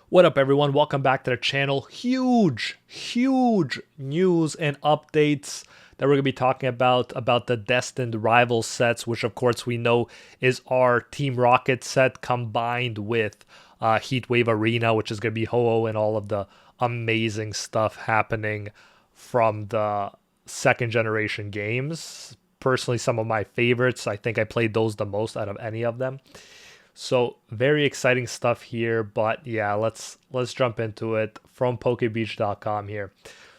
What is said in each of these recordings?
What up, everyone? Welcome back to the channel. Huge news and updates that we're going to be talking about the Destined Rivals sets, which of course we know is our Team Rocket set combined with Heatwave Arena, which is going to be Ho-Oh and all of the amazing stuff happening from the second generation games. Personally, some of my favorites. I think I played those the most out of any of them. So very exciting stuff here, but yeah, let's jump into it from pokebeach.com here.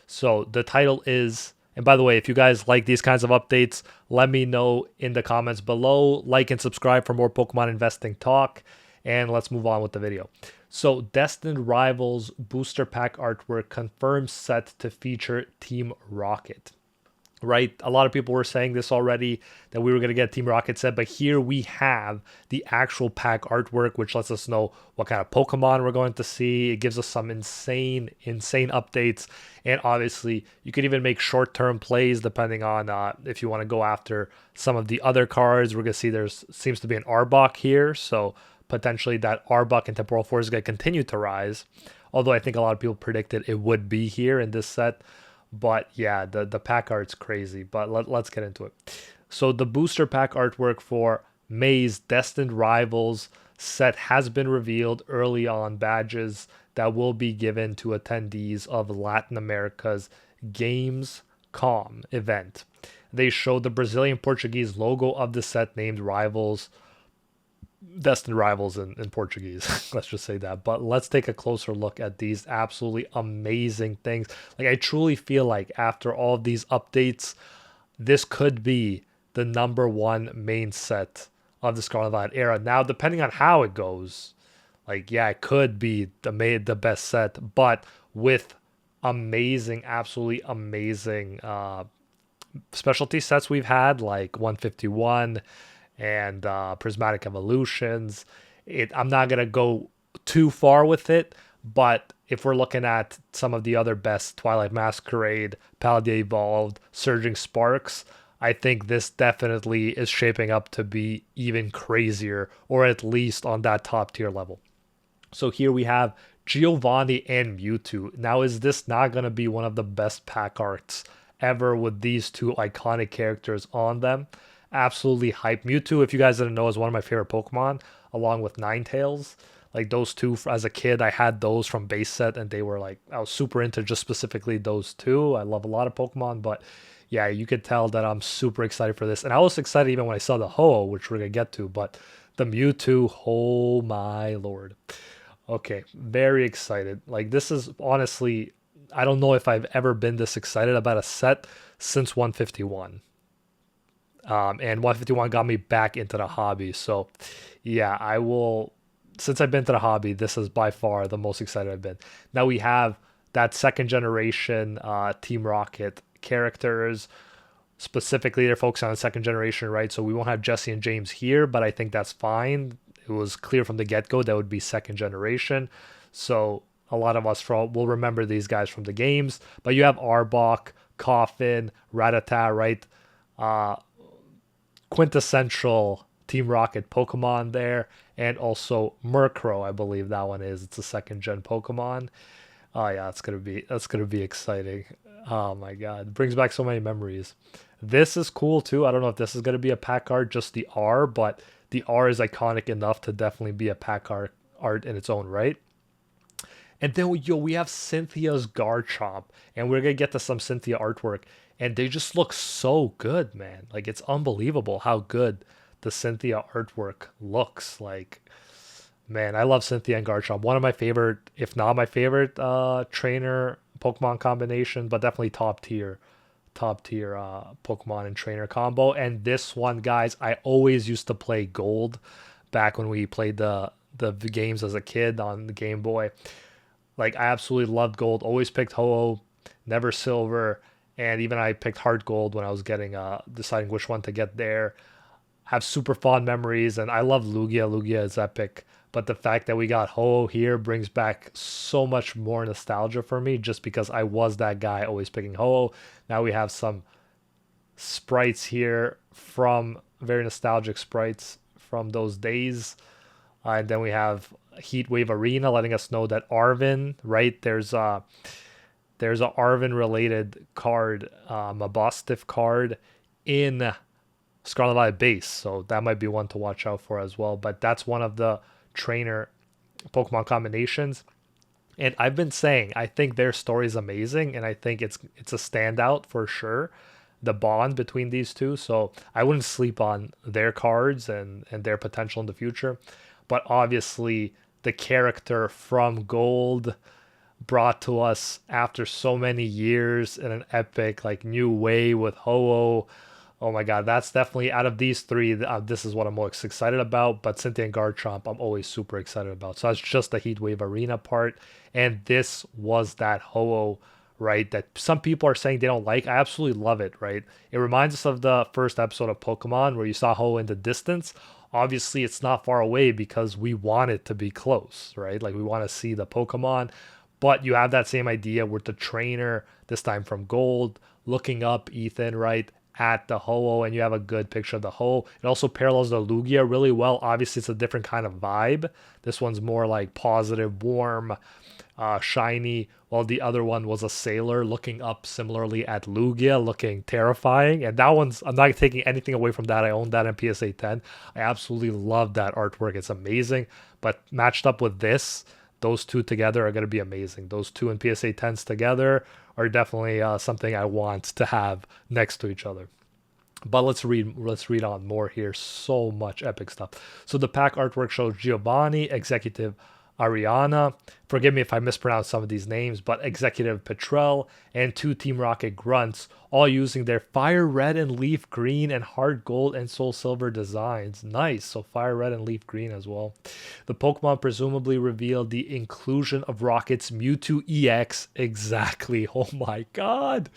So the title is, and by the way, if you guys like these kinds of updates, let me know in the comments below. Like and subscribe for more Pokemon investing talk, and let's move on with the video. So Destined Rivals booster pack artwork confirmed set to feature Team Rocket. Right, a lot of people were saying this already that we were going to get Team Rocket set, but here we have the actual pack artwork, which lets us know what kind of Pokemon we're going to see. It gives us some insane updates, and obviously you could even make short-term plays depending on if you want to go after some of the other cards. We're going to see there's seems to be an Arbok here, so potentially that Arbok and Temporal Force is going to continue to rise, although I think a lot of people predicted it would be here in this set. But yeah, the pack art's crazy. But let's get into it. So the booster pack artwork for May's Destined Rivals set has been revealed early on. Badges that will be given to attendees of Latin America's Gamescom event. They showed the Brazilian Portuguese logo of the set named Rivals. Destined Rivals in Portuguese. Let's just say that. But let's take a closer look at these absolutely amazing things. Like, I truly feel like after all of these updates, this could be the #1 main set of the Scarlet Violet era. Now, depending on how it goes, like, yeah, it could be the best set, but with amazing, absolutely amazing specialty sets we've had, like 151 and Prismatic Evolutions. I'm not going to go too far with it, but if we're looking at some of the other best, Twilight Masquerade, Paldea Evolved, Surging Sparks, I think this definitely is shaping up to be even crazier, or at least on that top tier level. So here we have Giovanni and Mewtwo. Now, is this not going to be one of the best pack arts ever with these two iconic characters on them? Absolutely hype. Mewtwo, if you guys didn't know, is one of my favorite Pokemon, along with Ninetales. Like, those two, as a kid, I had those from base set, and they were like, I was super into just specifically those two. I love a lot of Pokemon, but yeah, you could tell that I'm super excited for this. And I was excited even when I saw the Ho-Oh, which we're going to get to, but the Mewtwo, oh my lord. Okay, very excited. Like, this is honestly, I don't know if I've ever been this excited about a set since 151. And 151 got me back into the hobby. So, yeah, I will. Since I've been to the hobby, this is by far the most excited I've been. Now we have that second generation Team Rocket characters. Specifically, they're focused on the second generation, right? So we won't have Jesse and James here, but I think that's fine. It was clear from the get-go that would be second generation. So a lot of us will remember these guys from the games. But you have Arbok, Coffin, Rattata, right? Quintessential Team Rocket Pokemon there, and also Murkrow, I believe that one is. It's a second gen Pokemon. Oh yeah, that's gonna be exciting. Oh my god, it brings back so many memories. This is cool too. I don't know if this is gonna be a pack art, just the R, but the R is iconic enough to definitely be a pack art in its own right. And then we have Cynthia's Garchomp, and we're gonna get to some Cynthia artwork, and they just look so good, man. Like, it's unbelievable how good the Cynthia artwork looks. Like, man, I love Cynthia and Garchomp. One of my favorite, if not my favorite, trainer Pokemon combination, but definitely top tier Pokemon and trainer combo. And this one, guys, I always used to play Gold back when we played the games as a kid on the Game Boy. Like, I absolutely loved Gold. Always picked Ho-Oh, never Silver, and even I picked Heart Gold when I was getting deciding which one to get there. Have super fond memories, and I love Lugia. Lugia is epic, but the fact that we got Ho-Oh here brings back so much more nostalgia for me, just because I was that guy always picking Ho-Oh. Now we have some sprites here from very nostalgic sprites from those days. And then we have Heatwave Arena, letting us know that Arvin, right? There's a Arvin related card, a Bostiff card in Scarlet Eye base, so that might be one to watch out for as well. But that's one of the trainer Pokemon combinations. And I've been saying I think their story is amazing, and I think it's a standout for sure. The bond between these two, so I wouldn't sleep on their cards and their potential in the future. But obviously, the character from Gold brought to us after so many years in an epic like new way with Ho-Oh. Oh my god, that's definitely out of these three. This is what I'm most excited about. But Cynthia and Garchomp, I'm always super excited about. So that's just the Heatwave Arena part, and this was that Ho-Oh, right? That some people are saying they don't like. I absolutely love it, right? It reminds us of the first episode of Pokemon where you saw Ho-Oh in the distance. Obviously, it's not far away because we want it to be close, right? Like we want to see the Pokemon, but you have that same idea with the trainer, this time from Gold, looking up Ethan, right, at the Ho-Oh, and you have a good picture of the Ho-Oh. It also parallels the Lugia really well. Obviously, it's a different kind of vibe. This one's more like positive, warm, shiny, while the other one was a sailor looking up similarly at Lugia, looking terrifying. And that one's, I'm not taking anything away from that. I own that in PSA 10. I absolutely love that artwork. It's amazing. But matched up with this, those two together are going to be amazing. Those two in PSA 10s together are definitely something I want to have next to each other. But let's read on more here. So much epic stuff. So the pack artwork shows Giovanni, Executive Ariana, forgive me if I mispronounce some of these names, but Executive Petrel, and two Team Rocket grunts, all using their Fire Red and Leaf Green and Heart Gold and Soul Silver designs. Nice. So Fire Red and Leaf Green as well. The Pokemon presumably revealed the inclusion of Rocket's Mewtwo EX. Exactly. Oh my god.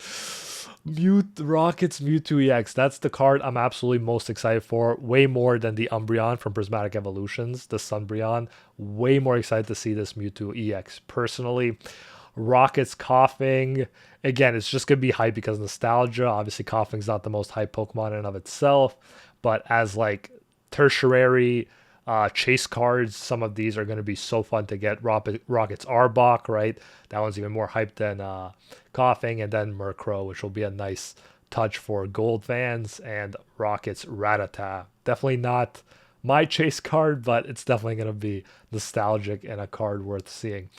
Rocket's Mewtwo EX. That's the card I'm absolutely most excited for. Way more than the Umbreon from Prismatic Evolutions, the Sunbreon. Way more excited to see this Mewtwo EX personally. Rocket's Coughing. Again, it's just going to be hype because nostalgia. Obviously, Coughing's not the most hype Pokemon in and of itself, but as like tertiary chase cards, some of these are going to be so fun to get. Rocket's Arbok, right? That one's even more hyped than Coughing, and then Murkrow, which will be a nice touch for Gold fans, and Rocket's Rattata. Definitely not my chase card, but it's definitely going to be nostalgic and a card worth seeing.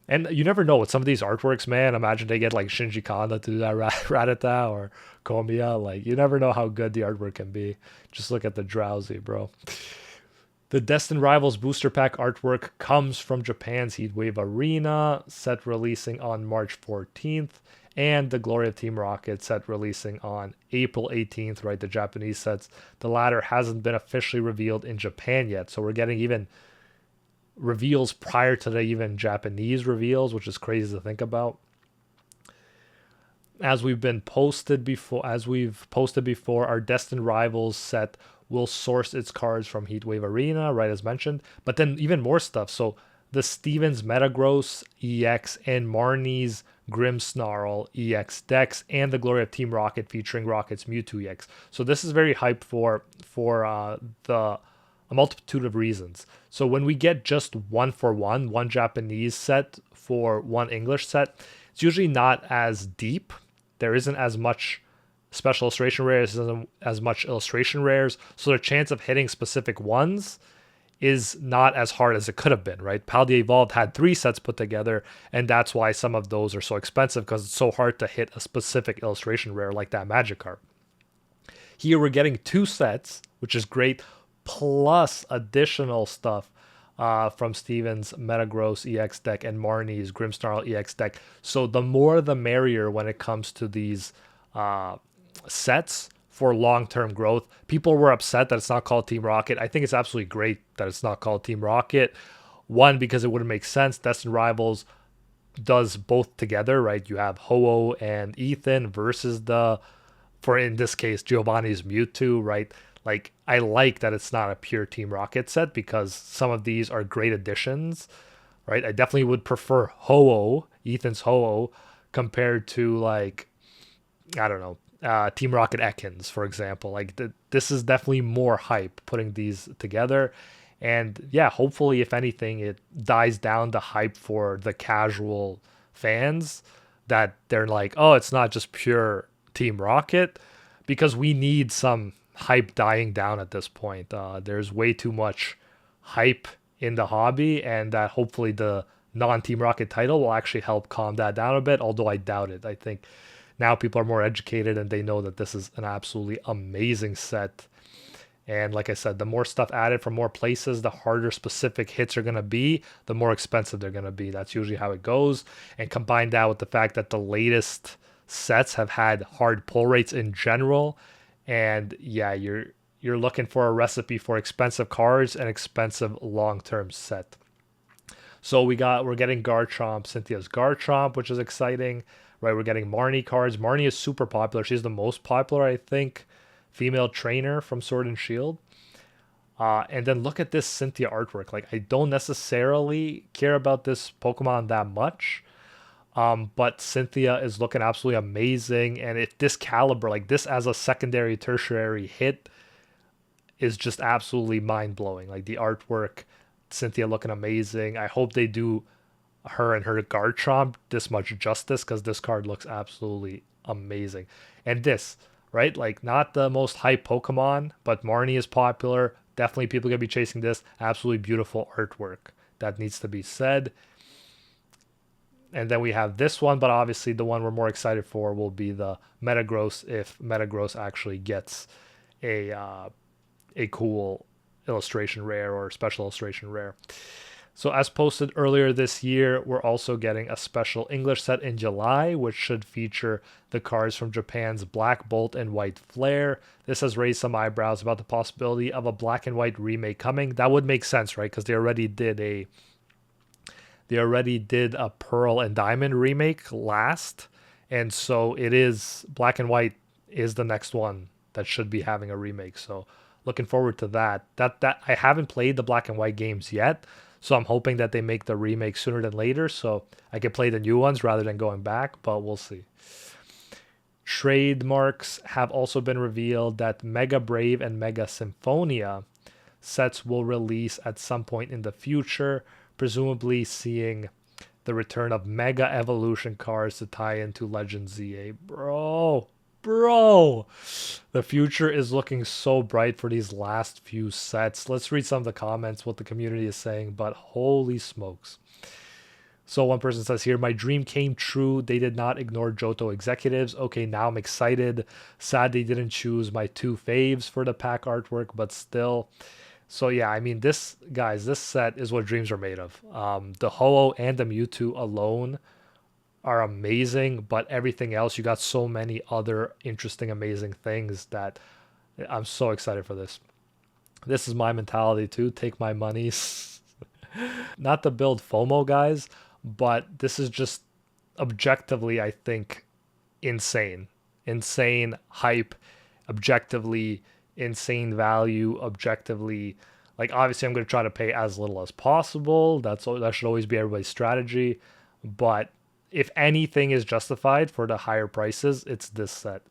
And you never know with some of these artworks, man. Imagine they get like Shinji Kanda to do that Rattata or Komiya. Like, you never know how good the artwork can be. Just look at the Drowsy, bro. The Destined Rivals booster pack artwork comes from Japan's Heatwave Arena, set releasing on March 14th, and the Glory of Team Rocket set releasing on April 18th, right? The Japanese sets. The latter hasn't been officially revealed in Japan yet, so we're getting even reveals prior to the even Japanese reveals, which is crazy to think about. As we've posted before, our Destined Rivals set will source its cards from Heatwave Arena, right, as mentioned, but then even more stuff. So the Stevens Metagross EX and Marnie's Grimmsnarl EX decks, and the Glory of Team Rocket featuring Rocket's Mewtwo EX. So this is very hyped for a multitude of reasons. So when we get just one Japanese set for one English set, it's usually not as deep. There isn't as much special illustration rares, isn't as much illustration rares, so the chance of hitting specific ones is not as hard as it could have been, right? Paldea Evolved had 3 sets put together, and that's why some of those are so expensive, because it's so hard to hit a specific illustration rare like that Magikarp. Here we're getting 2 sets, which is great, plus additional stuff from Steven's Metagross EX deck and Marnie's Grimmsnarl EX deck. So the more the merrier when it comes to these sets for long-term growth. People were upset that it's not called Team Rocket. I think it's absolutely great that it's not called Team Rocket. One, because it wouldn't make sense. Destined Rivals does both together, right? You have Ho-Oh and Ethan versus in this case, Giovanni's Mewtwo, right? Like, I like that it's not a pure Team Rocket set because some of these are great additions, right? I definitely would prefer Ho-Oh, Ethan's Ho-Oh, compared to, like, I don't know, Team Rocket Ekans, for example. Like, this is definitely more hype putting these together. And yeah, hopefully, if anything, it dies down the hype for the casual fans that they're like, oh, it's not just pure Team Rocket, because we need some hype dying down at this point. There's way too much hype in the hobby, and that hopefully the non-Team Rocket title will actually help calm that down a bit, although I doubt it. I think now people are more educated and they know that this is an absolutely amazing set. And like I said, the more stuff added from more places, the harder specific hits are going to be, the more expensive they're going to be. That's usually how it goes. And combine that with the fact that the latest sets have had hard pull rates in general. And yeah, you're looking for a recipe for expensive cards and expensive long-term set. So we're getting Garchomp, Cynthia's Garchomp, which is exciting, right? We're getting Marnie cards. Marnie is super popular. She's the most popular, I think, female trainer from Sword and Shield. And then look at this Cynthia artwork. Like, I don't necessarily care about this Pokemon that much, but Cynthia is looking absolutely amazing. And if this caliber, like this as a secondary, tertiary hit, is just absolutely mind blowing. Like the artwork, Cynthia looking amazing. I hope they do her and her Garchomp this much justice, because this card looks absolutely amazing. And this, right? Like, not the most hype Pokemon, but Marnie is popular. Definitely people gonna be chasing this. Absolutely beautiful artwork. That needs to be said. And then we have this one, but obviously the one we're more excited for will be the Metagross, if Metagross actually gets a cool illustration rare or special illustration rare. So as posted earlier this year, we're also getting a special English set in July, which should feature the cards from Japan's Black Bolt and White Flare. This has raised some eyebrows about the possibility of a black and white remake coming. That would make sense, right? Because they already did a Pearl and Diamond remake last. And so it is, Black and White is the next one that should be having a remake. So looking forward to that. That I haven't played the Black and White games yet, so I'm hoping that they make the remake sooner than later so I can play the new ones rather than going back, but we'll see. Trademarks have also been revealed that Mega Brave and Mega Symphonia sets will release at some point in the future, presumably seeing the return of Mega Evolution cards to tie into Legend ZA. Bro, the future is looking so bright for these last few sets. Let's read some of the comments, what the community is saying, but holy smokes. So one person says here, my dream came true. They did not ignore Johto executives. Okay, now I'm excited. Sad they didn't choose my two faves for the pack artwork, but still. So yeah, I mean, this set is what dreams are made of. The Ho-Oh and the Mewtwo alone are amazing, but everything else, you got so many other interesting, amazing things that I'm so excited for this. This is my mentality too. Take my money. Not to build FOMO, guys, but this is just objectively, I think, insane. Insane hype, objectively insane value, objectively, like, obviously I'm going to try to pay as little as possible. That should always be everybody's strategy. But if anything is justified for the higher prices, it's this set.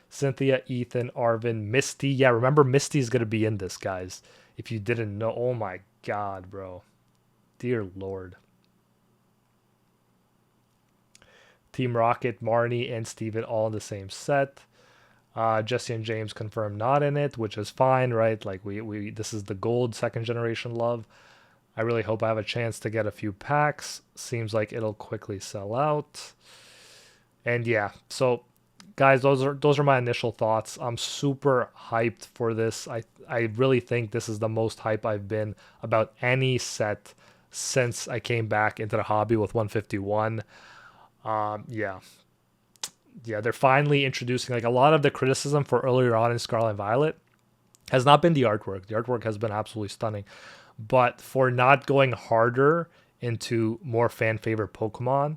Cynthia, Ethan, Arvin, Misty. Yeah, remember Misty's going to be in this, guys. If you didn't know. Oh my god, bro. Dear Lord. Team Rocket, Marnie, and Steven all in the same set. Jesse and James confirmed not in it, which is fine, right? Like, we this is the gold second generation love. I really hope I have a chance to get a few packs. Seems like it'll quickly sell out. And yeah, so guys, those are my initial thoughts. I'm super hyped for this. I really think this is the most hype I've been about any set since I came back into the hobby with 151. Yeah, they're finally introducing, like, a lot of the criticism for earlier on in Scarlet and Violet has not been the artwork. The artwork has been absolutely stunning. But for not going harder into more fan favorite Pokemon,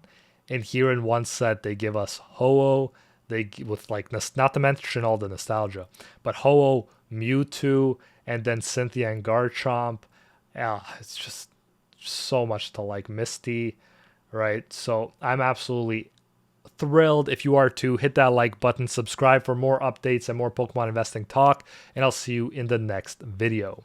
and here in one set they give us Ho-Oh, with, like, not to mention all the nostalgia, but Ho-Oh, Mewtwo, and then Cynthia and Garchomp. Yeah, it's just so much to like. Misty, right? So I'm absolutely thrilled. If you are too, hit that like button, subscribe for more updates and more Pokemon investing talk, and I'll see you in the next video.